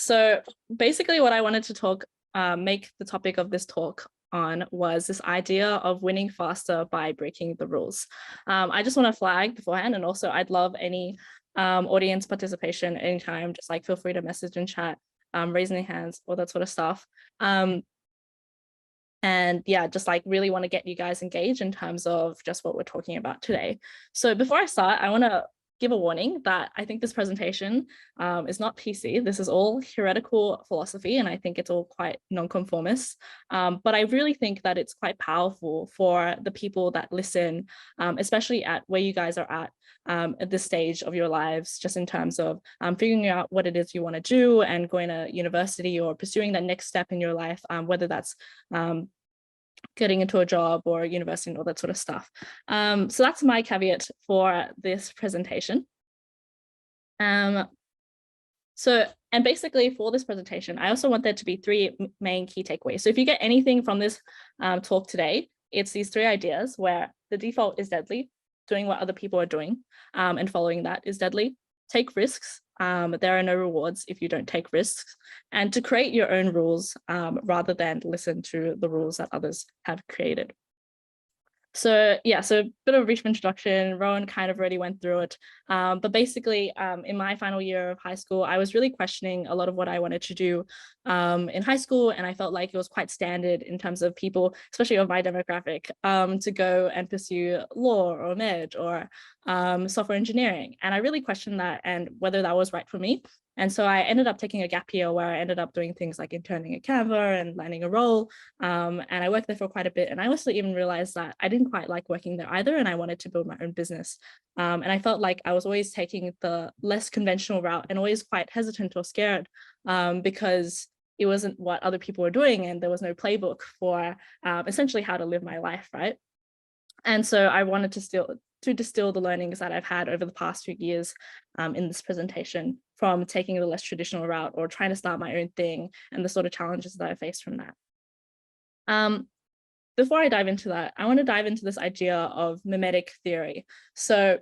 So basically what I wanted to make the topic of this talk on was this idea of winning faster by breaking the rules. I just want to flag beforehand, and also I'd love any audience participation anytime, just like feel free to message in chat, raising their hands, all that sort of stuff. And yeah, just like really want to get you guys engaged in terms of just what we're talking about today. So before I start, I want to give a warning that I think this presentation is not PC. This is all theoretical philosophy, and I think it's all quite nonconformist. But I really think that it's quite powerful for the people that listen, especially at where you guys are at this stage of your lives, just in terms of figuring out what it is you want to do and going to university or pursuing that next step in your life, whether that's getting into a job or university and all that sort of stuff. So that's my caveat for this presentation. And basically for this presentation, I also want there to be three main key takeaways. So if you get anything from this talk today, it's these three ideas where the default is deadly, doing what other people are doing, and following that is deadly. Take risks. There are no rewards if you don't take risks, and to create your own rules rather than listen to the rules that others have created. So yeah, so a bit of a brief introduction. Rowan kind of already went through it. But basically, in my final year of high school, I was really questioning a lot of what I wanted to do in high school. And I felt like it was quite standard in terms of people, especially of my demographic, to go and pursue law or med or software engineering. And I really questioned that and whether that was right for me. And so I ended up taking a gap year where I ended up doing things like interning at Canva and landing a role. And I worked there for quite a bit. And I honestly even realized that I didn't quite like working there either. And I wanted to build my own business. And I felt like I was always taking the less conventional route and always quite hesitant or scared because it wasn't what other people were doing. And there was no playbook for essentially how to live my life, right? And so I wanted to distill the learnings that I've had over the past few years in this presentation from taking the less traditional route or trying to start my own thing and the sort of challenges that I faced from that. Before I dive into that, I want to dive into this idea of memetic theory. So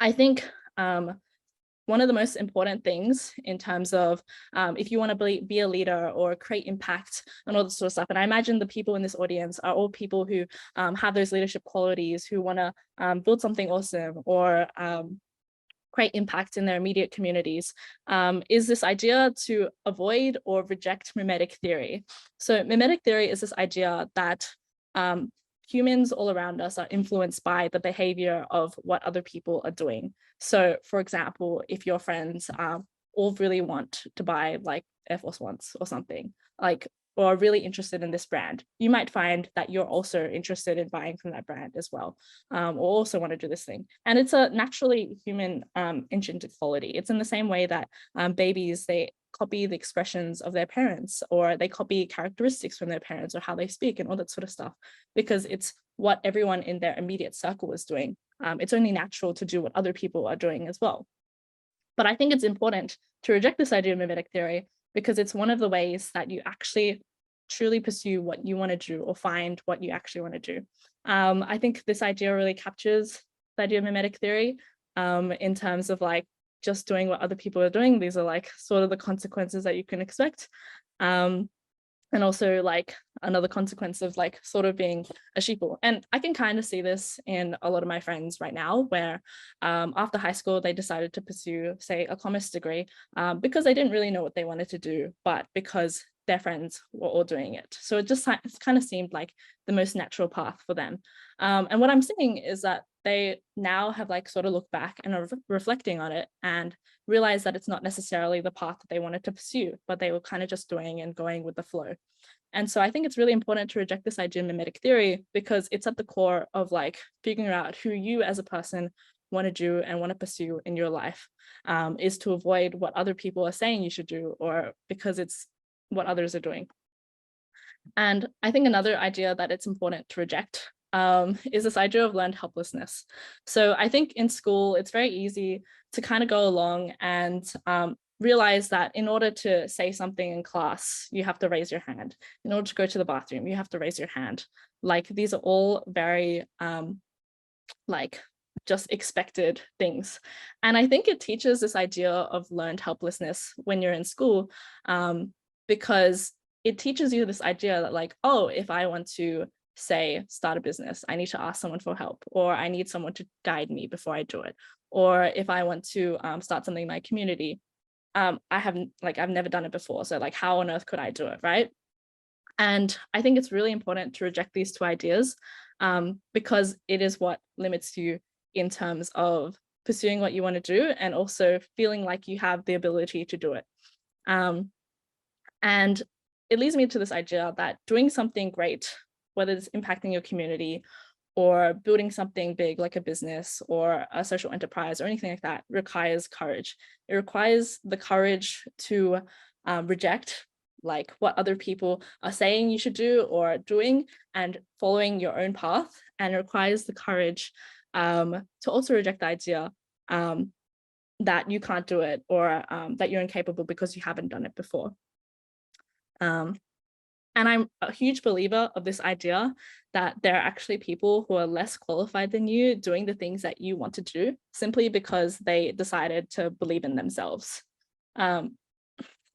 I think one of the most important things in terms of if you want to be a leader or create impact and all this sort of stuff, and I imagine the people in this audience are all people who have those leadership qualities, who want to build something awesome or create impact in their immediate communities, is this idea to avoid or reject memetic theory. So memetic theory is this idea that humans all around us are influenced by the behavior of what other people are doing. So for example, if your friends all really want to buy like Air Force Ones or something, like, or are really interested in this brand, you might find that you're also interested in buying from that brand as well, or also want to do this thing. And it's a naturally human intrinsic quality. It's in the same way that babies, they copy the expressions of their parents, or they copy characteristics from their parents or how they speak and all that sort of stuff, because it's what everyone in their immediate circle is doing. It's only natural to do what other people are doing as well. But I think it's important to reject this idea of memetic theory because it's one of the ways that you actually truly pursue what you want to do or find what you actually want to do. I think this idea really captures the idea of memetic theory in terms of like just doing what other people are doing. These are like sort of the consequences that you can expect. And also like another consequence of like sort of being a sheeple. And I can kind of see this in a lot of my friends right now, where after high school, they decided to pursue, say, a commerce degree because they didn't really know what they wanted to do, but because their friends were all doing it. So it kind of seemed like the most natural path for them. And what I'm seeing is that they now have like sort of looked back and are reflecting on it and realize that it's not necessarily the path that they wanted to pursue, but they were kind of just doing and going with the flow. And so I think it's really important to reject this idea of memetic theory because it's at the core of like figuring out who you as a person want to do and want to pursue in your life, is to avoid what other people are saying you should do, or because it's what others are doing. And I think another idea that it's important to reject is this idea of learned helplessness. So I think in school, it's very easy to kind of go along and realize that in order to say something in class, you have to raise your hand. In order to go to the bathroom, you have to raise your hand. Like these are all very like just expected things. And I think it teaches this idea of learned helplessness when you're in school, because it teaches you this idea that like, oh, if I want to say start a business, I need to ask someone for help, or I need someone to guide me before I do it. Or if I want to start something in my community, I've never done it before. So like, how on earth could I do it, right? And I think it's really important to reject these two ideas, because it is what limits you in terms of pursuing what you want to do and also feeling like you have the ability to do it. And it leads me to this idea that doing something great, whether it's impacting your community or building something big like a business or a social enterprise or anything like that, requires courage. It requires the courage to reject like what other people are saying you should do or doing and following your own path, and it requires the courage to also reject the idea that you can't do it or that you're incapable because you haven't done it before. And I'm a huge believer of this idea that there are actually people who are less qualified than you doing the things that you want to do simply because they decided to believe in themselves.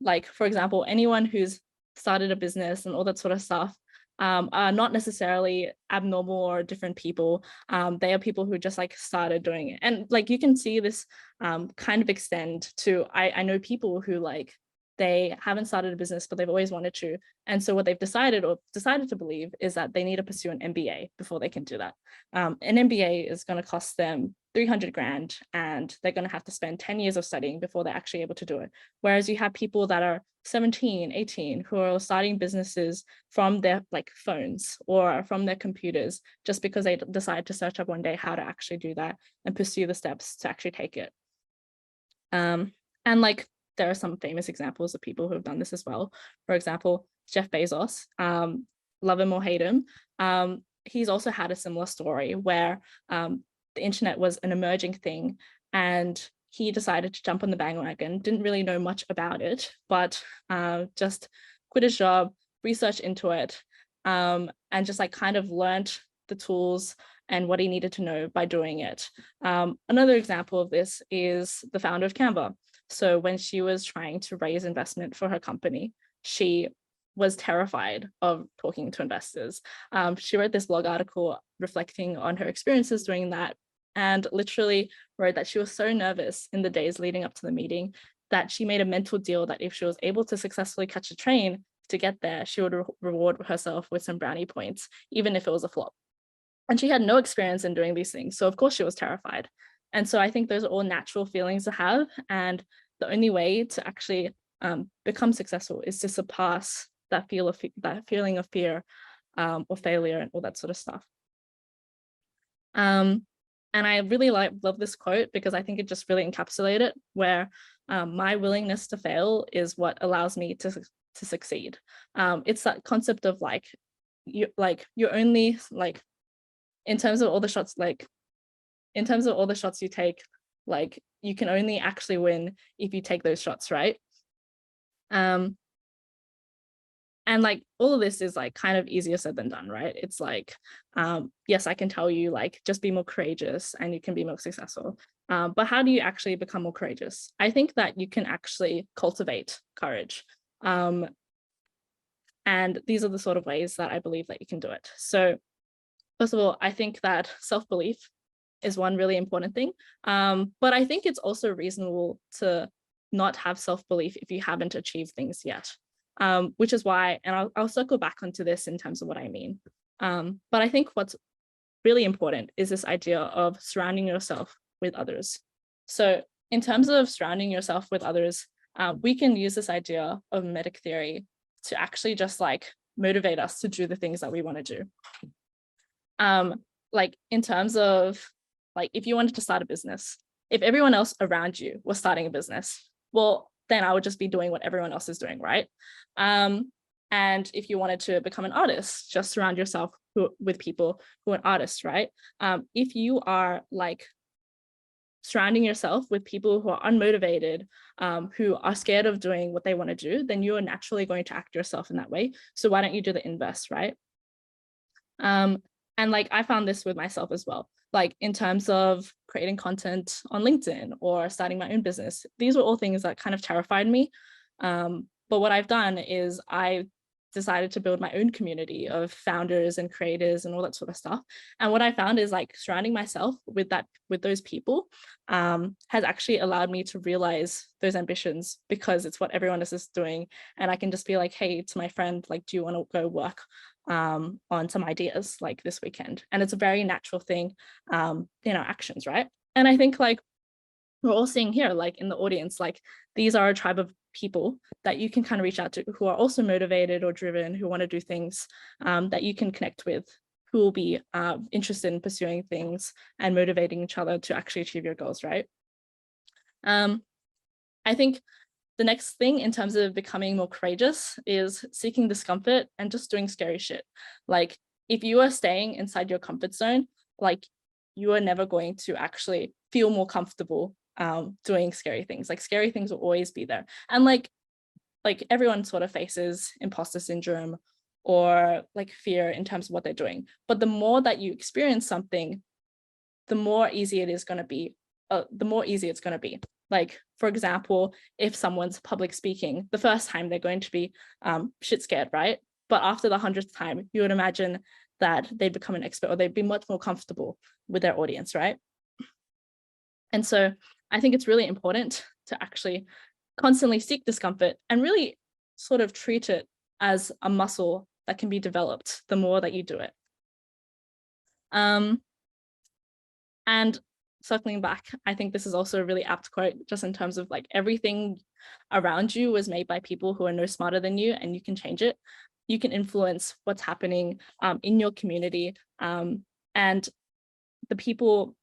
Like, for example, anyone who's started a business and all that sort of stuff are not necessarily abnormal or different people. They are people who just like started doing it. And like, you can see this kind of extend to, I know people who like, they haven't started a business, but they've always wanted to. And so what they've decided to believe is that they need to pursue an MBA before they can do that. An MBA is going to cost them 300 grand and they're going to have to spend 10 years of studying before they're actually able to do it. Whereas you have people that are 17, 18 who are starting businesses from their like phones or from their computers just because they decide to search up one day how to actually do that and pursue the steps to actually take it. And like, there are some famous examples of people who have done this as well. For example, Jeff Bezos, love him or hate him, he's also had a similar story where the internet was an emerging thing and he decided to jump on the bandwagon, didn't really know much about it, but just quit his job, researched into it, and just like kind of learned the tools and what he needed to know by doing it. Another example of this is the founder of Canva. So when she was trying to raise investment for her company, she was terrified of talking to investors. She wrote this blog article reflecting on her experiences doing that, and literally wrote that she was so nervous in the days leading up to the meeting that she made a mental deal that if she was able to successfully catch a train to get there, she would reward herself with some brownie points, even if it was a flop. And she had no experience in doing these things. So of course she was terrified. And so I think those are all natural feelings to have. And the only way to actually become successful is to surpass that feeling of fear or failure and all that sort of stuff. And I really love this quote because I think it just really encapsulates it, where my willingness to fail is what allows me to succeed. It's that concept of like, you're only like, in terms of all the shots you take, like you can only actually win if you take those shots, right? And like all of this is like kind of easier said than done, right? It's like, yes, I can tell you like, just be more courageous and you can be more successful. But how do you actually become more courageous? I think that you can actually cultivate courage. And these are the sort of ways that I believe that you can do it. So first of all, I think that self-belief is one really important thing. But I think it's also reasonable to not have self-belief if you haven't achieved things yet, which is why, and I'll circle back onto this in terms of what I mean. But I think what's really important is this idea of surrounding yourself with others. So in terms of surrounding yourself with others, we can use this idea of Memetic Theory to actually just like motivate us to do the things that we want to do. Like in terms of like, if you wanted to start a business, if everyone else around you was starting a business, well, then I would just be doing what everyone else is doing, right? And if you wanted to become an artist, just surround yourself with people who are artists, right? If you are like surrounding yourself with people who are unmotivated, who are scared of doing what they want to do, then you are naturally going to act yourself in that way. So why don't you do the inverse, right? And like, I found this with myself as well, like in terms of creating content on LinkedIn or starting my own business. These were all things that kind of terrified me. But what I've done is I decided to build my own community of founders and creators and all that sort of stuff. And what I found is like surrounding myself with those people has actually allowed me to realize those ambitions, because it's what everyone else is doing. And I can just be like, hey, to my friend, like, do you want to go work on some ideas like this weekend? And it's a very natural thing in our actions, right? And I think like we're all seeing here, like in the audience, like these are a tribe of people that you can kind of reach out to who are also motivated or driven, who want to do things that you can connect with, who will be interested in pursuing things and motivating each other to actually achieve your goals, right? I think the next thing in terms of becoming more courageous is seeking discomfort and just doing scary shit. Like if you are staying inside your comfort zone, like you are never going to actually feel more comfortable doing scary things. Like scary things will always be there. And like everyone sort of faces imposter syndrome or like fear in terms of what they're doing. But the more that you experience something, the more easy it is going to be, the more easy it's going to be. Like, for example, if someone's public speaking, the first time they're going to be shit scared, right? But after the 100th time, you would imagine that they'd become an expert, or they'd be much more comfortable with their audience, right? And so I think it's really important to actually constantly seek discomfort and really sort of treat it as a muscle that can be developed the more that you do it. And circling back, I think this is also a really apt quote, just in terms of like everything around you was made by people who are no smarter than you, and you can change it. You can influence what's happening in your community, and the people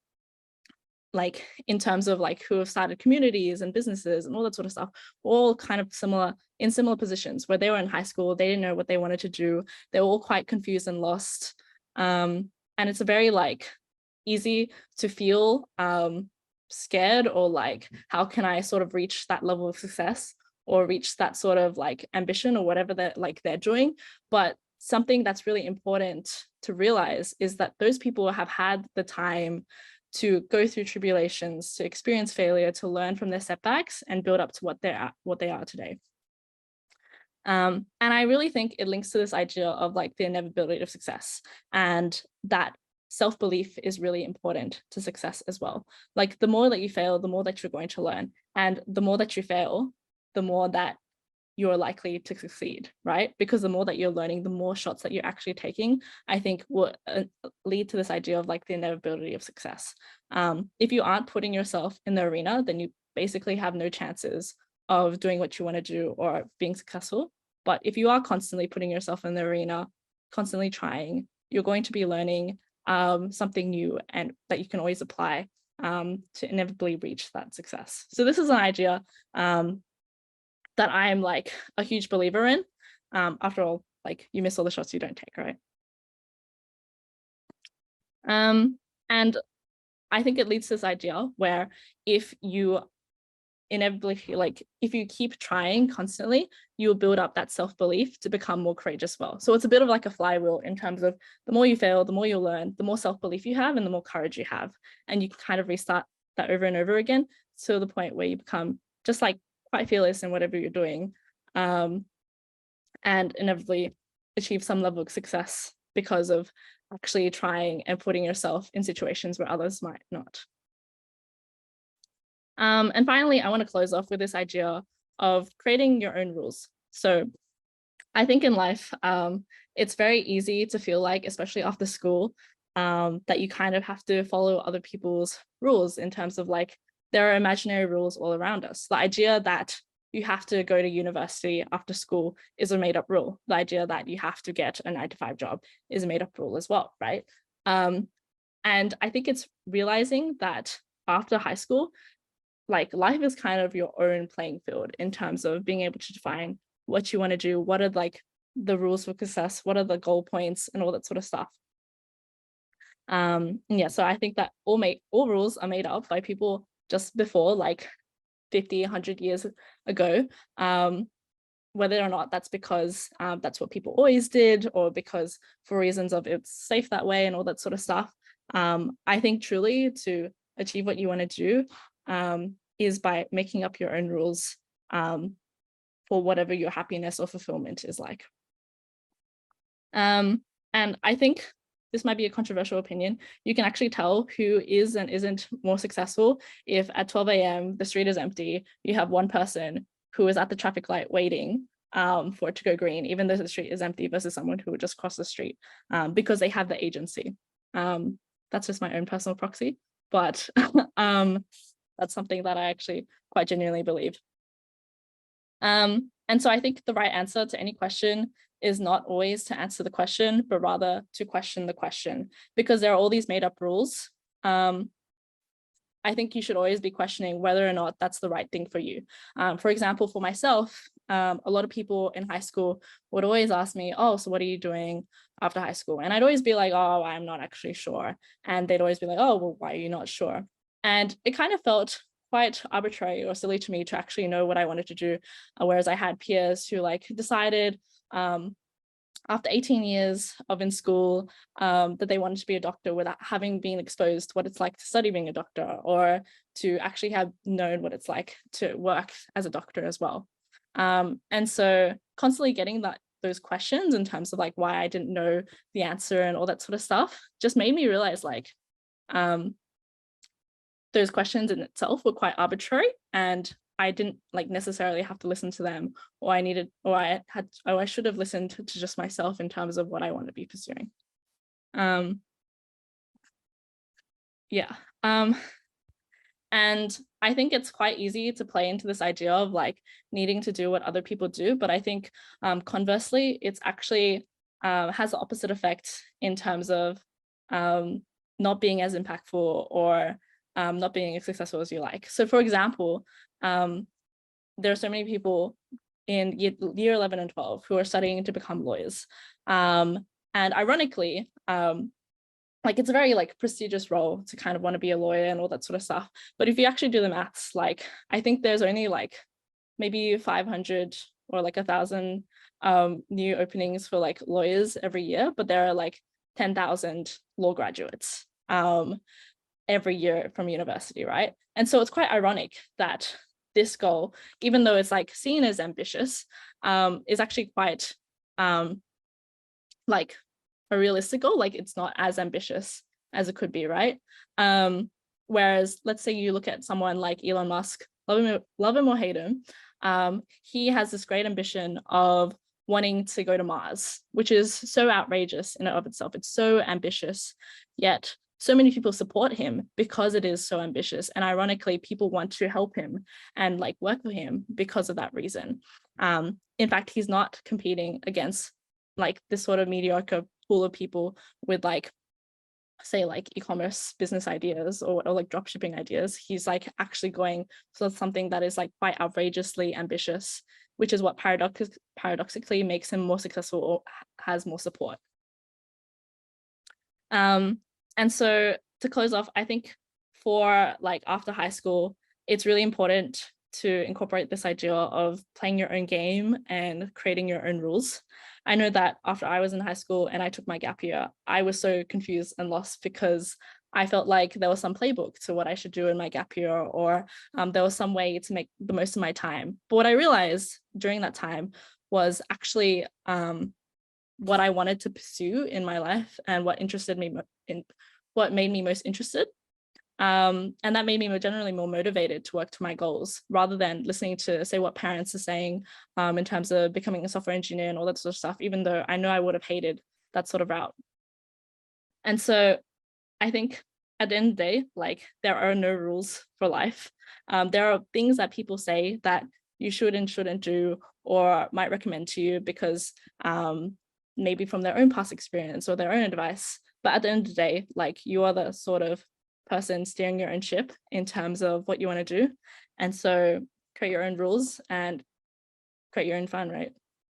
like in terms of like who have started communities and businesses and all that sort of stuff, all kind of in similar positions where they were in high school, they didn't know what they wanted to do. They were all quite confused and lost. And it's a very like easy to feel scared, or like, how can I sort of reach that level of success or reach that sort of like ambition or whatever they're doing. But something that's really important to realize is that those people have had the time to go through tribulations, to experience failure, to learn from their setbacks and build up to what they are today. And I really think it links to this idea of like the inevitability of success, and that self-belief is really important to success as well. Like the more that you fail, the more that you're going to learn, and the more that you fail, the more that you're likely to succeed, right? Because the more that you're learning, the more shots that you're actually taking, I think will lead to this idea of like the inevitability of success. If you aren't putting yourself in the arena, then you basically have no chances of doing what you want to do or being successful. But if you are constantly putting yourself in the arena, constantly trying, you're going to be learning something new and that you can always apply to inevitably reach that success. So this is an idea that I am like a huge believer in. After all, like you miss all the shots you don't take, right? And I think it leads to this idea where if you inevitably feel like if you keep trying constantly, you will build up that self-belief to become more courageous well. So it's a bit of like a flywheel in terms of the more you fail, the more you learn, the more self-belief you have and the more courage you have. And you can kind of restart that over and over again to the point where you become just like quite fearless in whatever you're doing, and inevitably achieve some level of success because of actually trying and putting yourself in situations where others might not. And finally, I want to close off with this idea of creating your own rules. So I think in life, it's very easy to feel like, especially after school, that you kind of have to follow other people's rules in terms of like, there are imaginary rules all around us. The idea that you have to go to university after school is a made up rule. The idea that you have to get a 9-to-5 job is a made up rule as well, right? And I think it's realizing that after high school, like life is kind of your own playing field in terms of being able to define what you want to do, what are like the rules for success, what are the goal points and all that sort of stuff. And yeah, so I think that all rules are made up by people just before like 50, 100 years ago. whether or not that's because that's what people always did, or because for reasons of it's safe that way and all that sort of stuff. I think truly to achieve what you want to do is by making up your own rules for whatever your happiness or fulfillment is like. And I think this might be a controversial opinion. You can actually tell who is and isn't more successful if at 12 a.m. the street is empty, you have one person who is at the traffic light waiting for it to go green, even though the street is empty, versus someone who would just cross the street because they have the agency. That's just my own personal proxy, but that's something that I actually quite genuinely believe. And so I think the right answer to any question is not always to answer the question, but rather to question the question, because there are all these made up rules. I think you should always be questioning whether or not that's the right thing for you. For example, for myself, a lot of people in high school would always ask me, oh, so what are you doing after high school? And I'd always be like, oh, I'm not actually sure. And they'd always be like, oh, well, why are you not sure? And it kind of felt quite arbitrary or silly to me to actually know what I wanted to do. Whereas I had peers who like decided after 18 years of in school that they wanted to be a doctor without having been exposed to what it's like to study being a doctor, or to actually have known what it's like to work as a doctor as well. And so constantly getting those questions in terms of like why I didn't know the answer and all that sort of stuff just made me realize like those questions in itself were quite arbitrary, and I didn't like necessarily have to listen to them, or I should have listened to just myself in terms of what I want to be pursuing. And I think it's quite easy to play into this idea of like needing to do what other people do, but I think conversely, it's actually has the opposite effect in terms of not being as impactful or not being as successful as you like. So for example, there are so many people in year 11 and 12 who are studying to become lawyers. And ironically, like it's a very like prestigious role to kind of want to be a lawyer and all that sort of stuff. But if you actually do the maths, like I think there's only like maybe 500 or like 1,000 new openings for like lawyers every year, but there are like 10,000 law graduates every year from university, right? And so it's quite ironic that this goal, even though it's like seen as ambitious, is actually quite like a realistic goal. Like it's not as ambitious as it could be, right? Whereas let's say you look at someone like Elon Musk, love him or hate him, he has this great ambition of wanting to go to Mars, which is so outrageous in and of itself. It's so ambitious, yet so many people support him because it is so ambitious. And ironically, people want to help him and like work with him because of that reason. In fact, he's not competing against like this sort of mediocre pool of people with like, say like e-commerce business ideas or like dropshipping ideas. He's like actually going for something that is like quite outrageously ambitious, which is what paradoxically makes him more successful or has more support. And so to close off, I think for like after high school, it's really important to incorporate this idea of playing your own game and creating your own rules. I know that after I was in high school and I took my gap year, I was so confused and lost because I felt like there was some playbook to what I should do in my gap year, or there was some way to make the most of my time. But what I realized during that time was actually what I wanted to pursue in my life and what interested me in what made me most interested. And that made me generally more motivated to work to my goals rather than listening to say what parents are saying in terms of becoming a software engineer and all that sort of stuff, even though I know I would have hated that sort of route. And so I think at the end of the day, like there are no rules for life. There are things that people say that you should and shouldn't do or might recommend to you because maybe from their own past experience or their own advice. But at the end of the day, like you are the sort of person steering your own ship in terms of what you want to do. And so create your own rules and create your own fun, right?